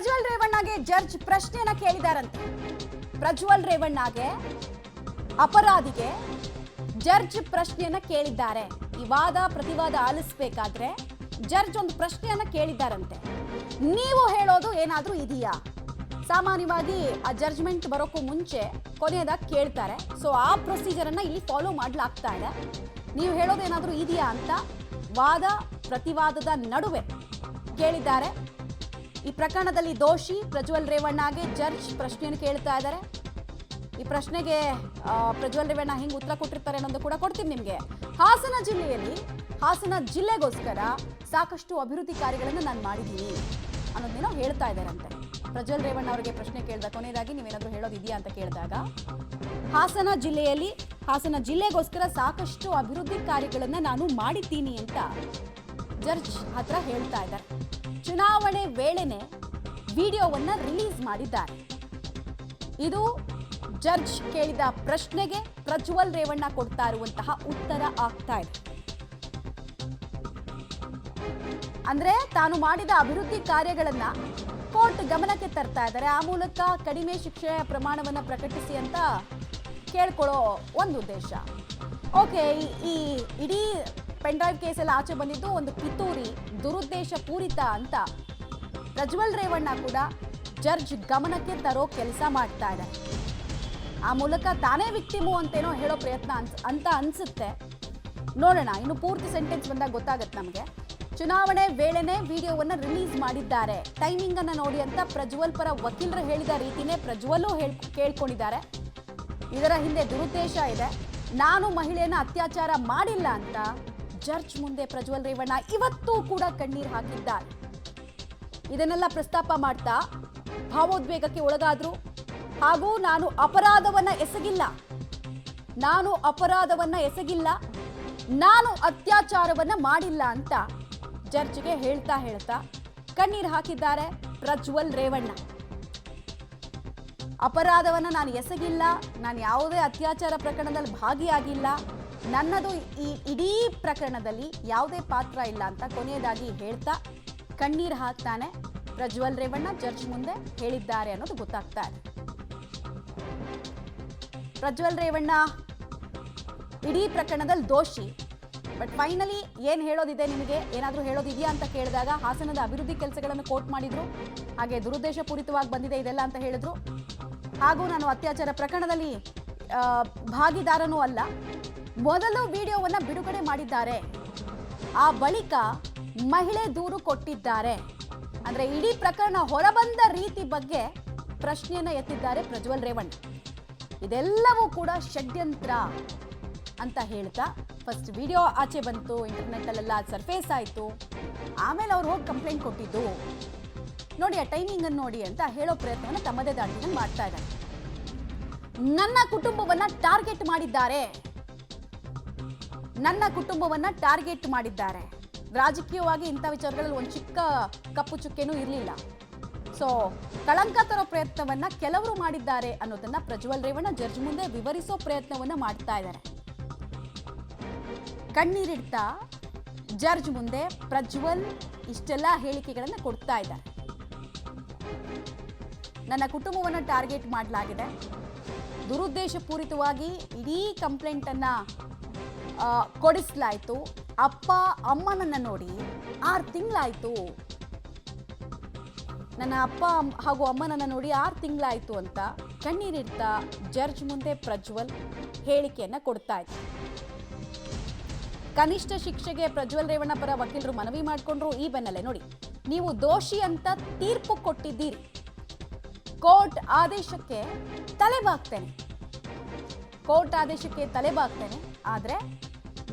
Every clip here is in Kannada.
ಪ್ರಜ್ವಲ್ ರೇವಣ್ಣಗೆ ಜಡ್ಜ್ ಪ್ರಶ್ನೆಯನ್ನ ಕೇಳಿದಾರಂತೆ. ಪ್ರಜ್ವಲ್ ರೇವಣ್ಣಗೆ ಅಪರಾಧಿಗೆ ಜಡ್ಜ್ ಪ್ರಶ್ನೆಯನ್ನ ಕೇಳಿದ್ದಾರೆ. ಈ ವಾದ ಪ್ರತಿವಾದ ಆಲಿಸಬೇಕಾದ್ರೆ ಜಡ್ಜ್ ಒಂದು ಪ್ರಶ್ನೆಯನ್ನ ಕೇಳಿದ್ದಾರಂತೆ. ನೀವು ಹೇಳೋದು ಏನಾದ್ರೂ ಇದೆಯಾ? ಸಾಮಾನ್ಯವಾಗಿ ಆ ಜಡ್ಜ್ಮೆಂಟ್ ಬರೋಕ್ಕೂ ಮುಂಚೆ ಕೊನೆಯದಾಗಿ ಕೇಳ್ತಾರೆ. ಸೊ ಆ ಪ್ರೊಸೀಜರ್ ಅನ್ನ ಇಲ್ಲಿ ಫಾಲೋ ಮಾಡಲಾಗ್ತಾ ಇದೆ. ನೀವು ಹೇಳೋದು ಏನಾದ್ರೂ ಇದೆಯಾ ಅಂತ ವಾದ ಪ್ರತಿವಾದದ ನಡುವೆ ಕೇಳಿದ್ದಾರೆ. ಈ ಪ್ರಕರಣದಲ್ಲಿ ದೋಷಿ ಪ್ರಜ್ವಲ್ ರೇವಣ್ಣಗೆ ಜಡ್ಜ್ ಪ್ರಶ್ನೆಯನ್ನು ಕೇಳ್ತಾ ಇದ್ದಾರೆ. ಈ ಪ್ರಶ್ನೆಗೆ ಪ್ರಜ್ವಲ್ ರೇವಣ್ಣ ಹೆಂಗೆ ಉತ್ತರ ಕೊಟ್ಟಿರ್ತಾರೆ ಅನ್ನೋದು ಕೂಡ ಕೊಡ್ತೀನಿ ನಿಮಗೆ. ಹಾಸನ ಜಿಲ್ಲೆಗೋಸ್ಕರ ಸಾಕಷ್ಟು ಅಭಿವೃದ್ಧಿ ಕಾರ್ಯಗಳನ್ನು ನಾನು ಮಾಡಿದ್ದೀನಿ ಅನ್ನೋದೇನೋ ಹೇಳ್ತಾ ಇದ್ದಾರಂತೆ. ಪ್ರಜ್ವಲ್ ರೇವಣ್ಣ ಅವರಿಗೆ ಪ್ರಶ್ನೆ ಕೇಳಿದ ಕೊನೆಯದಾಗಿ ನೀವೇನಾದರೂ ಹೇಳೋದಿದೆಯಾ ಅಂತ ಕೇಳಿದಾಗ ಹಾಸನ ಜಿಲ್ಲೆಗೋಸ್ಕರ ಸಾಕಷ್ಟು ಅಭಿವೃದ್ಧಿ ಕಾರ್ಯಗಳನ್ನು ನಾನು ಮಾಡಿದ್ದೀನಿ ಅಂತ ಜಡ್ಜ್ ಹತ್ರ ಹೇಳ್ತಾ ಇದ್ದಾರೆ. ಚುನಾವಣೆ ವೇಳೆನೆ ವಿಡಿಯೋವನ್ನ ರಿಲೀಸ್ ಮಾಡಿದ್ದಾರೆ. ಇದು ಜಡ್ಜ್ ಕೇಳಿದ ಪ್ರಶ್ನೆಗೆ ಪ್ರಜ್ವಲ್ ರೇವಣ್ಣ ಕೊಡ್ತಾ ಇರುವಂತಹ ಉತ್ತರ ಆಗ್ತಾ ಇದೆ. ಅಂದ್ರೆ ತಾನು ಮಾಡಿದ ಅಭಿವೃದ್ಧಿ ಕಾರ್ಯಗಳನ್ನ ಕೋರ್ಟ್ ಗಮನಕ್ಕೆ ತರ್ತಾ ಇದ್ದಾರೆ. ಆ ಮೂಲಕ ಕಡಿಮೆ ಶಿಕ್ಷೆಯ ಪ್ರಮಾಣವನ್ನ ಪ್ರಕಟಿಸಿ ಅಂತ ಕೇಳ್ಕೊಳ್ಳೋ ಒಂದು ಉದ್ದೇಶ. ಓಕೆ, ಈ ಇಡೀ ಪೆನ್ಡ್ರೈವ್ ಕೇಸಲ್ಲಿ ಆಚೆ ಬಂದಿದ್ದು ಒಂದು ಪಿತೂರಿ, ದುರುದ್ದೇಶ ಪೂರಿತ ಅಂತ ಪ್ರಜ್ವಲ್ ರೇವಣ್ಣ ಕೂಡ ಜಡ್ಜ್ ಗಮನಕ್ಕೆ ತರೋ ಕೆಲಸ ಮಾಡ್ತಾ ಇದ್ದಾರೆ. ಆ ಮೂಲಕ ತಾನೇ ವಿಕ್ಟಿಮು ಅಂತೇನೋ ಹೇಳೋ ಪ್ರಯತ್ನ ಅಂತ ಅನ್ಸುತ್ತೆ. ನೋಡೋಣ, ಇನ್ನು ಪೂರ್ತಿ ಸೆಂಟೆನ್ಸ್ ಬಂದಾಗ ಗೊತ್ತಾಗತ್ತೆ ನಮಗೆ. ಚುನಾವಣೆ ವೇಳೆನೆ ವಿಡಿಯೋವನ್ನ ರಿಲೀಸ್ ಮಾಡಿದ್ದಾರೆ. ಟೈಮಿಂಗ್ ಅನ್ನ ನೋಡಿ ಅಂತ ಪ್ರಜ್ವಲ್ ಪರ ವಕೀಲರು ಹೇಳಿದ ರೀತಿನೇ ಪ್ರಜ್ವಲ್ಲು ಕೇಳ್ಕೊಂಡಿದ್ದಾರೆ. ಇದರ ಹಿಂದೆ ದುರುದ್ದೇಶ ಇದೆ, ನಾನು ಮಹಿಳೆಯನ್ನ ಅತ್ಯಾಚಾರ ಮಾಡಿಲ್ಲ ಅಂತ ಜಡ್ಜ್ ಮುಂದೆ ಪ್ರಜ್ವಲ್ ರೇವಣ್ಣ ಇವತ್ತೂ ಕೂಡ ಕಣ್ಣೀರು ಹಾಕಿದ್ದಾರೆ. ಇದನ್ನೆಲ್ಲ ಪ್ರಸ್ತಾಪ ಮಾಡ್ತಾ ಭಾವೋದ್ವೇಗಕ್ಕೆ ಒಳಗಾದ್ರು. ಹಾಗೂ ನಾನು ಅಪರಾಧವನ್ನ ಎಸಗಿಲ್ಲ, ನಾನು ಅತ್ಯಾಚಾರವನ್ನ ಮಾಡಿಲ್ಲ ಅಂತ ಜಡ್ಜ್ಗೆ ಹೇಳ್ತಾ ಕಣ್ಣೀರು ಹಾಕಿದ್ದಾರೆ ಪ್ರಜ್ವಲ್ ರೇವಣ್ಣ. ಅಪರಾಧವನ್ನ ನಾನು ಎಸಗಿಲ್ಲ, ನಾನು ಯಾವುದೇ ಅತ್ಯಾಚಾರ ಪ್ರಕರಣದಲ್ಲಿ ಭಾಗಿಯಾಗಿಲ್ಲ, ನನ್ನದು ಈ ಇಡೀ ಪ್ರಕರಣದಲ್ಲಿ ಯಾವುದೇ ಪಾತ್ರ ಇಲ್ಲ ಅಂತ ಕೊನೆಯದಾಗಿ ಹೇಳ್ತಾ ಕಣ್ಣೀರು ಹಾಕ್ತಾನೆ ಪ್ರಜ್ವಲ್ ರೇವಣ್ಣ. ಜಡ್ಜ್ ಮುಂದೆ ಹೇಳಿದ್ದಾರೆ ಅನ್ನೋದು ಗೊತ್ತಾಗ್ತಾ ಇದೆ. ಪ್ರಜ್ವಲ್ ರೇವಣ್ಣ ಇಡೀ ಪ್ರಕರಣದಲ್ಲಿ ದೋಷಿ. ಬಟ್ ಫೈನಲಿ ಏನು ಹೇಳೋದಿದೆ, ನಿಮಗೆ ಏನಾದರೂ ಹೇಳೋದಿದೆಯಾ ಅಂತ ಕೇಳಿದಾಗ ಹಾಸನದ ಅಭಿವೃದ್ಧಿ ಕೆಲಸಗಳನ್ನು ಕೋಟ್ ಮಾಡಿದ್ರು. ಹಾಗೆ ದುರುದ್ದೇಶಪೂರಿತವಾಗಿ ಬಂದಿದೆ ಇದೆಲ್ಲ ಅಂತ ಹೇಳಿದ್ರು. ಹಾಗೂ ನಾನು ಅತ್ಯಾಚಾರ ಪ್ರಕರಣದಲ್ಲಿ ಭಾಗಿದಾರನೂ ಅಲ್ಲ. ಮೊದಲು ವಿಡಿಯೋವನ್ನ ಬಿಡುಗಡೆ ಮಾಡಿದ್ದಾರೆ, ಆ ಬಳಿಕ ಮಹಿಳೆ ದೂರು ಕೊಟ್ಟಿದ್ದಾರೆ. ಅಂದ್ರೆ ಇಡೀ ಪ್ರಕರಣ ಹೊರಬಂದ ರೀತಿ ಬಗ್ಗೆ ಪ್ರಶ್ನೆಯನ್ನ ಎತ್ತಿದ್ದಾರೆ ಪ್ರಜ್ವಲ್ ರೇವಣ್ಣ. ಇದೆಲ್ಲವೂ ಕೂಡ ಷಡ್ಯಂತ್ರ ಅಂತ ಹೇಳ್ತಾ ಫಸ್ಟ್ ವಿಡಿಯೋ ಆಚೆ ಬಂತು, ಇಂಟರ್ನೆಟ್ಟಲ್ಲೆಲ್ಲ ಸರ್ಫೇಸ್ ಆಯಿತು. ಆಮೇಲೆ ಅವ್ರು ಹೋಗಿ ಕಂಪ್ಲೇಂಟ್ ಕೊಟ್ಟಿದ್ದು. ನೋಡಿ ಆ ಟೈಮಿಂಗ್ ಅನ್ನು ನೋಡಿ ಅಂತ ಹೇಳೋ ಪ್ರಯತ್ನವನ್ನು ತಮ್ಮದೇ ದಾಟಿನಲ್ಲಿ ಮಾಡ್ತಾ ಇದ್ದಾರೆ. ನನ್ನ ಕುಟುಂಬವನ್ನ ಟಾರ್ಗೆಟ್ ಮಾಡಿದ್ದಾರೆ. ರಾಜಕೀಯವಾಗಿ ಇಂಥ ವಿಚಾರಗಳಲ್ಲಿ ಒಂದು ಚಿಕ್ಕ ಕಪ್ಪು ಚುಕ್ಕೆನೂ ಇರಲಿಲ್ಲ. ಸೊ ಕಳಂಕ ತರೋ ಪ್ರಯತ್ನವನ್ನ ಕೆಲವರು ಮಾಡಿದ್ದಾರೆ ಅನ್ನೋದನ್ನ ಪ್ರಜ್ವಲ್ ರೇವಣ್ಣ ಜಡ್ಜ್ ಮುಂದೆ ವಿವರಿಸೋ ಪ್ರಯತ್ನವನ್ನ ಮಾಡ್ತಾ ಇದ್ದಾರೆ. ಕಣ್ಣೀರಿಡ್ತಾ ಜಡ್ಜ್ ಮುಂದೆ ಪ್ರಜ್ವಲ್ ಇಷ್ಟೆಲ್ಲ ಹೇಳಿಕೆಗಳನ್ನ ಕೊಡ್ತಾ ಇದ್ದಾರೆ. ನನ್ನ ಕುಟುಂಬವನ್ನ ಟಾರ್ಗೆಟ್ ಮಾಡಲಾಗಿದೆ, ದುರುದ್ದೇಶಪೂರಿತವಾಗಿ ಇಡೀ ಕಂಪ್ಲೇಂಟ್ ಅನ್ನ ಕೊಡಿಸಲಾಯಿತು. ಅಪ್ಪ ಅಮ್ಮನನ್ನ ನೋಡಿ 6 ತಿಂಗಳಾಯಿತು, ನನ್ನ ಅಪ್ಪ ಹಾಗೂ ಅಮ್ಮನನ್ನ ನೋಡಿ 6 ತಿಂಗಳಾಯಿತು ಅಂತ ಕಣ್ಣೀರಿಡ್ತಾ ಜಡ್ಜ್ ಮುಂದೆ ಪ್ರಜ್ವಲ್ ಹೇಳಿಕೆಯನ್ನ ಕೊಡ್ತಾ ಇದ್ದಾರೆ. ಕನಿಷ್ಠ ಶಿಕ್ಷೆಗೆ ಪ್ರಜ್ವಲ್ ರೇವಣ್ಣ ಪರ ವಕೀಲರು ಮನವಿ ಮಾಡಿಕೊಂಡ್ರು. ಈ ಬೆನ್ನಲ್ಲೇ ನೋಡಿ, ನೀವು ದೋಷಿ ಅಂತ ತೀರ್ಪು ಕೊಟ್ಟಿದ್ದೀರಿ, ಕೋರ್ಟ್ ಆದೇಶಕ್ಕೆ ತಲೆಬಾಗ್ತೇನೆ, ಆದ್ರೆ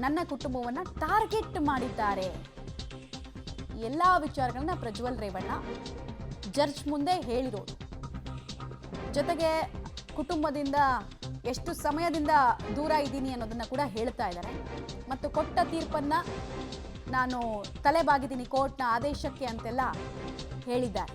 ನನ್ನ ಕುಟುಂಬವನ್ನ ಟಾರ್ಗೆಟ್ ಮಾಡಿದ್ದಾರೆ. ಎಲ್ಲಾ ವಿಚಾರಗಳನ್ನ ಪ್ರಜ್ವಲ್ ರೇವಣ್ಣ ಜಡ್ಜ್ ಮುಂದೆ ಹೇಳಿರೋದು. ಜೊತೆಗೆ ಕುಟುಂಬದಿಂದ ಎಷ್ಟು ಸಮಯದಿಂದ ದೂರ ಇದ್ದೀನಿ ಅನ್ನೋದನ್ನ ಕೂಡ ಹೇಳ್ತಾ ಇದ್ದಾರೆ. ಮತ್ತು ಕೊಟ್ಟ ತೀರ್ಪನ್ನ ನಾನು ತಲೆಬಾಗಿದ್ದೀನಿ ಕೋರ್ಟ್ನ ಆದೇಶಕ್ಕೆ ಅಂತೆಲ್ಲ ಹೇಳಿದ್ದಾರೆ.